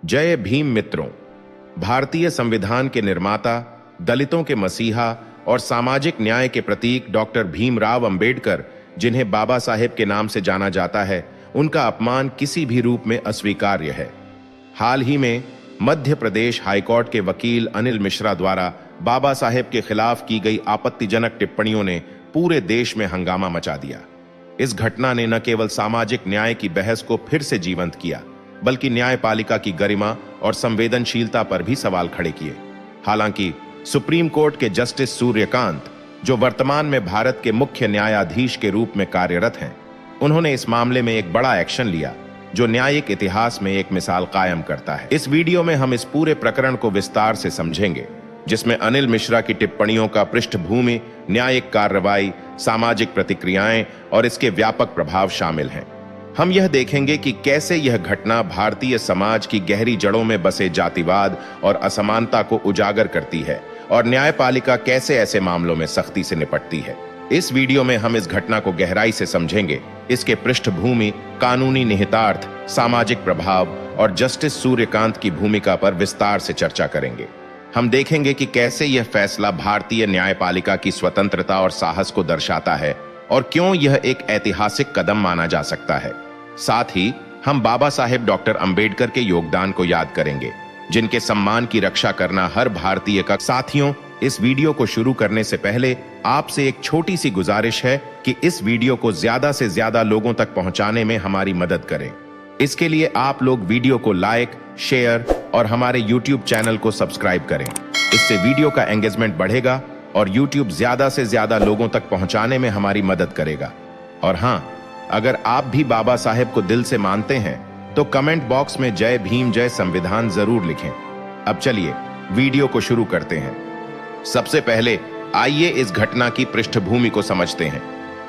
जय भीम मित्रों। भारतीय संविधान के निर्माता, दलितों के मसीहा और सामाजिक न्याय के प्रतीक डॉक्टर भीमराव अंबेडकर, जिन्हें बाबा साहेब के नाम से जाना जाता है, उनका अपमान किसी भी रूप में अस्वीकार्य है। हाल ही में मध्य प्रदेश हाईकोर्ट के वकील अनिल मिश्रा द्वारा बाबा साहेब के खिलाफ की गई आपत्तिजनक टिप्पणियों ने पूरे देश में हंगामा मचा दिया। इस घटना ने न केवल सामाजिक न्याय की बहस को फिर से जीवंत किया, बल्कि न्यायपालिका की गरिमा और संवेदनशीलता पर भी सवाल खड़े किए। हालांकि सुप्रीम कोर्ट के जस्टिस सूर्यकांत, जो वर्तमान में भारत के मुख्य न्यायाधीश के रूप में कार्यरत हैं, उन्होंने इस मामले में एक बड़ा एक्शन लिया जो न्यायिक इतिहास में एक मिसाल कायम करता है। इस वीडियो में हम इस पूरे प्रकरण को विस्तार से समझेंगे, जिसमें अनिल मिश्रा की टिप्पणियों का पृष्ठभूमि, न्यायिक कार्रवाई, सामाजिक प्रतिक्रियाएं और इसके व्यापक प्रभाव शामिल हैं। हम यह देखेंगे कि कैसे यह घटना भारतीय समाज की गहरी जड़ों में बसे जातिवाद और असमानता को उजागर करती है और न्यायपालिका कैसे ऐसे मामलों में सख्ती से निपटती है। इस वीडियो में हम इस घटना को गहराई से समझेंगे, इसके पृष्ठभूमि, कानूनी निहितार्थ, सामाजिक प्रभाव और जस्टिस सूर्यकांत की भूमिका पर विस्तार से चर्चा करेंगे। हम देखेंगे कि कैसे यह फैसला भारतीय न्यायपालिका की स्वतंत्रता और साहस को दर्शाता है और क्यों यह एक ऐतिहासिक कदम माना जा सकता है। साथ ही हम बाबा साहेब डॉक्टर अंबेडकर के योगदान को याद करेंगे, जिनके सम्मान की रक्षा करना हर भारतीय का। साथियों, इस वीडियो को शुरू करने से पहले आपसे एक छोटी सी गुजारिश है कि इस वीडियो को ज्यादा से ज्यादा लोगों तक पहुंचाने में हमारी मदद करें। इसके लिए आप लोग वीडियो को लाइक, शेयर और हमारे YouTube चैनल को सब्सक्राइब करें। इससे वीडियो का एंगेजमेंट बढ़ेगा और YouTube ज्यादा से ज्यादा लोगों तक पहुंचाने में हमारी मदद करेगा। और हां, अगर आप भी बाबा साहेब को दिल से मानते हैं तो कमेंट बॉक्स में जय भीम, जय संविधान जरूर लिखें। अब चलिए वीडियो को शुरू करते हैं। सबसे पहले आइए इस घटना की पृष्ठभूमि को समझते हैं।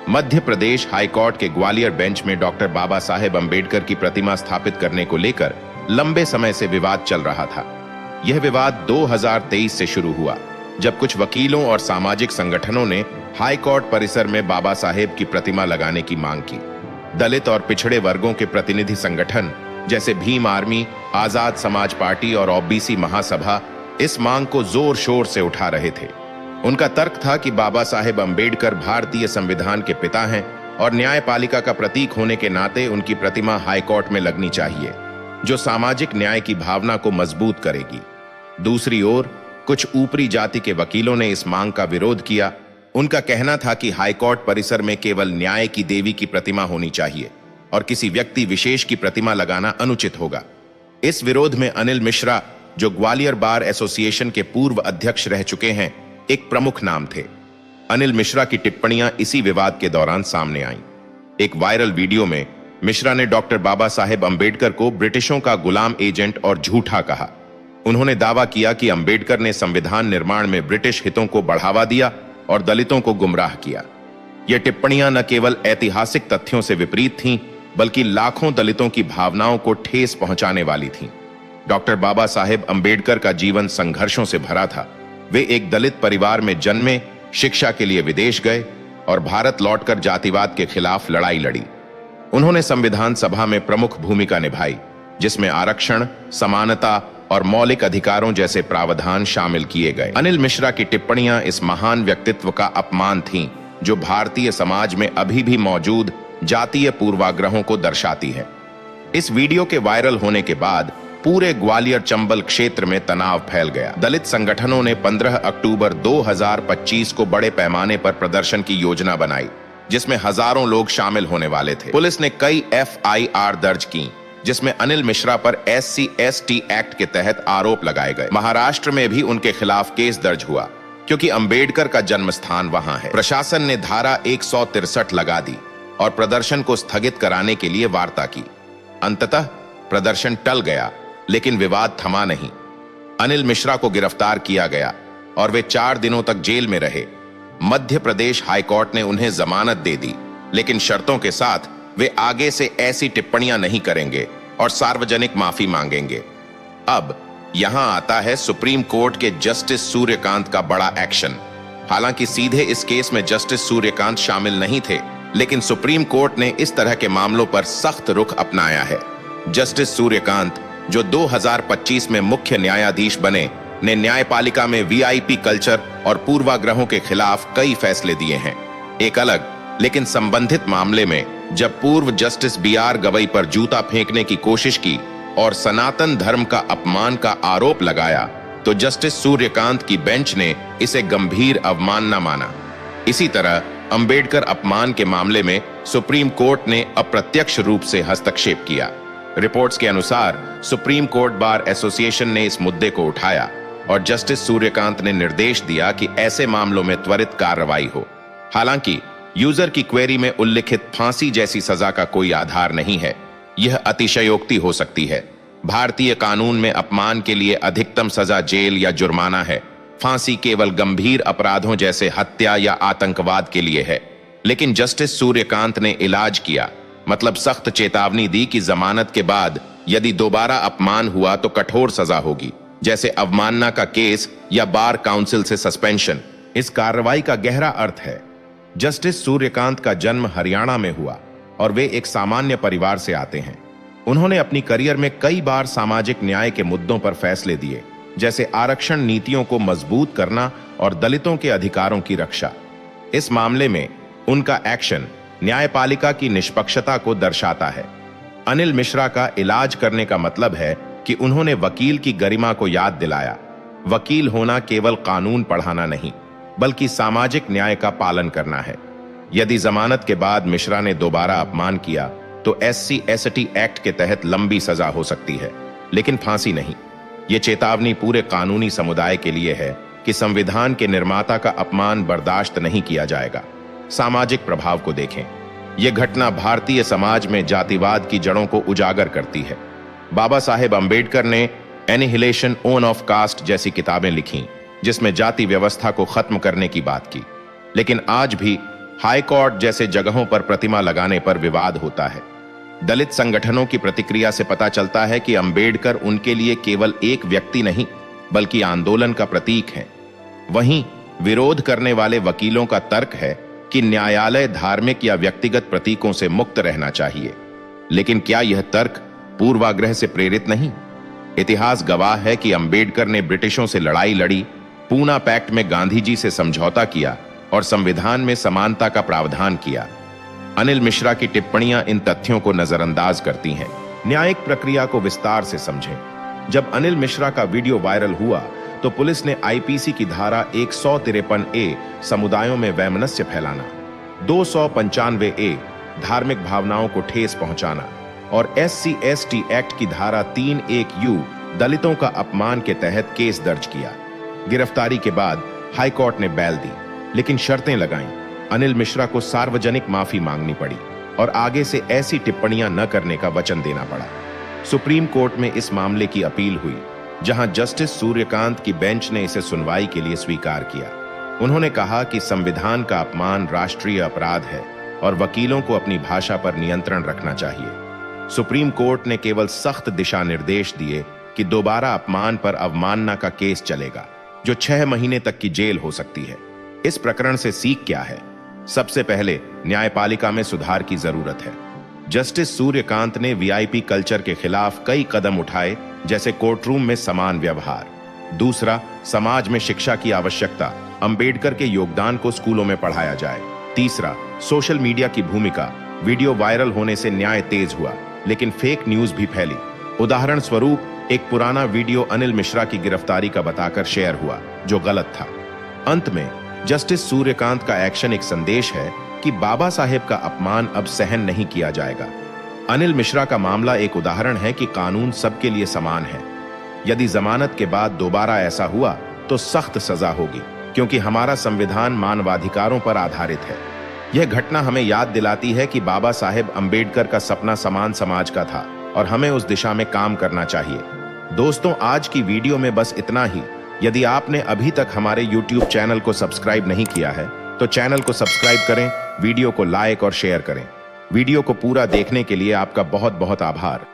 मध्य प्रदेश हाईकोर्ट के ग्वालियर बेंच में डॉक्टर बाबा साहेब अंबेडकर की प्रतिमा स्थापित करने को लेकर लंबे समय से विवाद चल रहा था। यह विवाद 2023 से शुरू हुआ, जब कुछ वकीलों और सामाजिक संगठनों ने हाईकोर्ट परिसर में बाबा साहेब की प्रतिमा लगाने की मांग की। दलित और पिछड़े वर्गों के प्रतिनिधि संगठन जैसे भीम आर्मी, आजाद समाज पार्टी और ओबीसी महासभा इस मांग को जोर शोर से उठा रहे थे। उनका तर्क था कि बाबा साहेब अंबेडकर भारतीय संविधान के पिता हैं और न्यायपालिका का प्रतीक होने के नाते उनकी प्रतिमा हाईकोर्ट में लगनी चाहिए, जो सामाजिक न्याय की भावना को मजबूत करेगी। दूसरी ओर कुछ ऊपरी जाति के वकीलों ने इस मांग का विरोध किया। उनका कहना था कि हाईकोर्ट परिसर में केवल न्याय की देवी की प्रतिमा होनी चाहिए और किसी व्यक्ति विशेष की प्रतिमा लगाना अनुचित होगा। इस विरोध में अनिल मिश्रा, जो ग्वालियर बार एसोसिएशन के पूर्व अध्यक्ष रह चुके हैं, एक प्रमुख नाम थे। अनिल मिश्रा की टिप्पणियां इसी विवाद के दौरान सामने आईं। एक वायरल वीडियो में मिश्रा ने डॉक्टर बाबा साहेब अंबेडकर को ब्रिटिशों का गुलाम एजेंट और झूठा कहा। उन्होंने दावा किया कि अंबेडकर ने संविधान निर्माण में ब्रिटिश हितों को बढ़ावा दिया और दलितों को गुमराह किया। ये टिप्पणियां न केवल ऐतिहासिक तथ्यों से विपरीत थीं, बल्कि लाखों दलितों की भावनाओं को ठेस पहुंचाने वाली थीं। डॉक्टर बाबा साहेब अंबेडकर का जीवन संघर्षों से भरा था। वे एक दलित परिवार में जन्मे, शिक्षा के लिए विदेश गए और भारत लौटकर जातिवाद के खिलाफ लड़ाई लड़ी। उन्होंने संविधान सभा में प्रमुख भूमिका निभाई, जिसमें आरक्षण, समानता और मौलिक अधिकारों जैसे प्रावधान शामिल किए गए। अनिल मिश्रा की टिप्पणियां इस महान व्यक्तित्व का अपमान थीं, जो भारतीय समाज में अभी भी मौजूद जातीय पूर्वाग्रहों को दर्शाती है। इस वीडियो के वायरल होने के बाद पूरे ग्वालियर चंबल क्षेत्र में तनाव फैल गया। दलित संगठनों ने 15 अक्टूबर 2025 को बड़े पैमाने पर प्रदर्शन की योजना बनाई, जिसमें हजारों लोग शामिल होने वाले थे। पुलिस ने कई FIR दर्ज की, जिसमें अनिल मिश्रा पर SC/ST एक्ट के तहत आरोप लगाए गए। महाराष्ट्र में भी उनके खिलाफ केस दर्ज हुआ, क्योंकि अंबेडकर का जन्म स्थान वहां है। प्रशासन ने धारा 163 लगा दी और प्रदर्शन को स्थगित कराने के लिए वार्ता की। अंततः प्रदर्शन टल गया, लेकिन विवाद थमा नहीं। अनिल मिश्रा को गिरफ्तार किया गया और वे 4 दिनों तक जेल में रहे। मध्य प्रदेश हाईकोर्ट ने उन्हें जमानत दे दी, लेकिन शर्तों के साथ वे आगे से ऐसी टिप्पणियां नहीं करेंगे और सार्वजनिक माफी मांगेंगे। अब यहां आता है सुप्रीम कोर्ट के जस्टिस सूर्यकांत का बड़ा एक्शन। हालांकि सीधे इस केस में जस्टिस सूर्यकांत शामिल नहीं थे, लेकिन सुप्रीम कोर्ट ने इस तरह के मामलों पर सख्त रुख अपनाया है। जस्टिस सूर्यकांत जो 2025 में मुख्य न्यायाधीश बने, ने न्यायपालिका में वीआईपी कल्चर और पूर्वाग्रहों के खिलाफ कई फैसले दिए हैं। एक अलग लेकिन संबंधित मामले में जब पूर्व जस्टिस BR गवई पर जूता फेंकने की कोशिश की और सनातन धर्म का अपमान का आरोप लगाया, तो जस्टिस सूर्यकांत की बेंच ने इसे गंभीर अवमानना माना। इसी तरह अंबेडकर अपमान के मामले में सुप्रीम कोर्ट ने अप्रत्यक्ष रूप से हस्तक्षेप किया। रिपोर्ट्स के अनुसार सुप्रीम कोर्ट बार एसोसिएशन ने इस मुद्दे को उठाया और जस्टिस सूर्यकांत ने निर्देश दिया कि ऐसे मामलों में त्वरित कार्रवाई हो। हालांकि यूजर की क्वेरी में उल्लिखित फांसी जैसी सजा का कोई आधार नहीं है। यह अतिशयोक्ति हो सकती है। भारतीय कानून में अपमान के लिए अधिकतम सजा जेल या जुर्माना है। फांसी केवल गंभीर अपराधों जैसे हत्या या आतंकवाद के लिए है। लेकिन जस्टिस सूर्यकांत ने इलाज किया, मतलब सख्त चेतावनी दी कि जमानत के बाद यदि दोबारा अपमान हुआ तो कठोर सजा होगी, जैसे अवमानना का केस या बार काउंसिल से सस्पेंशन। इस कार्रवाई का गहरा अर्थ है। जस्टिस सूर्यकांत का जन्म हरियाणा में हुआ और वे एक सामान्य परिवार से आते हैं। उन्होंने अपनी करियर में कई बार सामाजिक न्याय के मुद्दों पर फैसले दिए, जैसे आरक्षण नीतियों को मजबूत करना और दलितों के अधिकारों की रक्षा। इस मामले में उनका एक्शन न्यायपालिका की निष्पक्षता को दर्शाता है। अनिल मिश्रा का इलाज करने का मतलब है कि उन्होंने वकील की गरिमा को याद दिलाया। वकील होना केवल कानून पढ़ाना नहीं, बल्कि सामाजिक न्याय का पालन करना है। यदि जमानत के बाद मिश्रा ने दोबारा अपमान किया तो SC/ST एक्ट के तहत लंबी सजा हो सकती है, लेकिन फांसी नहीं। यह चेतावनी पूरे कानूनी समुदाय के लिए है कि संविधान के निर्माता का अपमान बर्दाश्त नहीं किया जाएगा। सामाजिक प्रभाव को देखें। यह घटना भारतीय समाज में जातिवाद की जड़ों को उजागर करती है। बाबा साहेब अंबेडकर ने एनिहिलेशन ओन ऑफ कास्ट जैसी किताबें लिखीं, जिसमें जाति व्यवस्था को खत्म करने की बात की। लेकिन आज भी हाई कोर्ट जैसे जगहों पर प्रतिमा लगाने पर विवाद होता है। दलित संगठनों की प्रतिक्रिया से पता चलता है कि अंबेडकर उनके लिए केवल एक व्यक्ति नहीं, बल्कि आंदोलन का प्रतीक है। वहीं विरोध करने वाले वकीलों का तर्क है कि न्यायालय धार्मिक या व्यक्तिगत प्रतीकों से मुक्त रहना चाहिए। लेकिन क्या यह तर्क पूर्वाग्रह से प्रेरित नहीं? इतिहास गवाह है कि अंबेडकर ने ब्रिटिशों से लड़ाई लड़ी, पूना पैक्ट में गांधी जी से समझौता किया और संविधान में समानता का प्रावधान किया। अनिल मिश्रा की टिप्पणियां इन तथ्यों को नजरअंदाज करती हैं। न्यायिक प्रक्रिया को विस्तार से समझें। जब अनिल मिश्रा का वीडियो वायरल हुआ तो पुलिस ने IPC की धारा 153A समुदायों में वैमनस्य फैलाना, 295A धार्मिक भावनाओं को ठेस पहुंचाना और SC/ST एक्ट की धारा 31U दलितों का अपमान के तहत केस दर्ज किया। गिरफ्तारी के बाद हाईकोर्ट ने बैल दी, लेकिन शर्तें लगाईं। अनिल मिश्रा को सार्वजनिक माफी मांगनी पड़ी और आगे से ऐसी टिप्पणियां न करने का वचन देना पड़ा। सुप्रीम कोर्ट में इस मामले की अपील हुई, जहां जस्टिस सूर्यकांत की बेंच ने इसे सुनवाई के लिए स्वीकार किया। उन्होंने कहा कि संविधान का अपमान राष्ट्रीय अपराध है और वकीलों को अपनी भाषा पर नियंत्रण रखना चाहिए। सुप्रीम कोर्ट ने केवल सख्त दिशा निर्देश दिए कि दोबारा अपमान पर अवमानना का केस चलेगा, जो 6 महीने तक की जेल हो सकती है। इस प्रकरण से सीख क्या है? सबसे पहले न्यायपालिका में सुधार की जरूरत है। जस्टिस सूर्यकांत ने VIP कल्चर के खिलाफ कई कदम उठाए, जैसे कोर्टरूम में समान व्यवहार। दूसरा, समाज में शिक्षा की आवश्यकता, अंबेडकर के योगदान को स्कूलों में पढ़ाया जाए। तीसरा, सोशल मीडिया की भूमिका, वीडियो वायरल होने से न्याय तेज हुआ, लेकिन फेक न्यूज भी फैली। उदाहरण स्वरूप, एक पुराना वीडियो अनिल मिश्रा की गिरफ्तारी का बताकर शेयर हुआ, जो गलत था। अंत में जस्टिस सूर्यकांत का एक्शन एक संदेश है कि बाबा साहेब का अपमान अब सहन नहीं किया जाएगा। अनिल मिश्रा का मामला एक उदाहरण है कि कानून सबके लिए समान है। यदि जमानत के बाद दोबारा ऐसा हुआ तो सख्त सजा होगी, क्योंकि हमारा संविधान मानवाधिकारों पर आधारित है। यह घटना हमें याद दिलाती है कि बाबा साहेब अंबेडकर का सपना समान समाज का था और हमें उस दिशा में काम करना चाहिए। दोस्तों, आज की वीडियो में बस इतना ही। यदि आपने अभी तक हमारे YouTube चैनल को सब्सक्राइब नहीं किया है तो चैनल को सब्सक्राइब करें, वीडियो को लाइक और शेयर करें। वीडियो को पूरा देखने के लिए आपका बहुत बहुत आभार।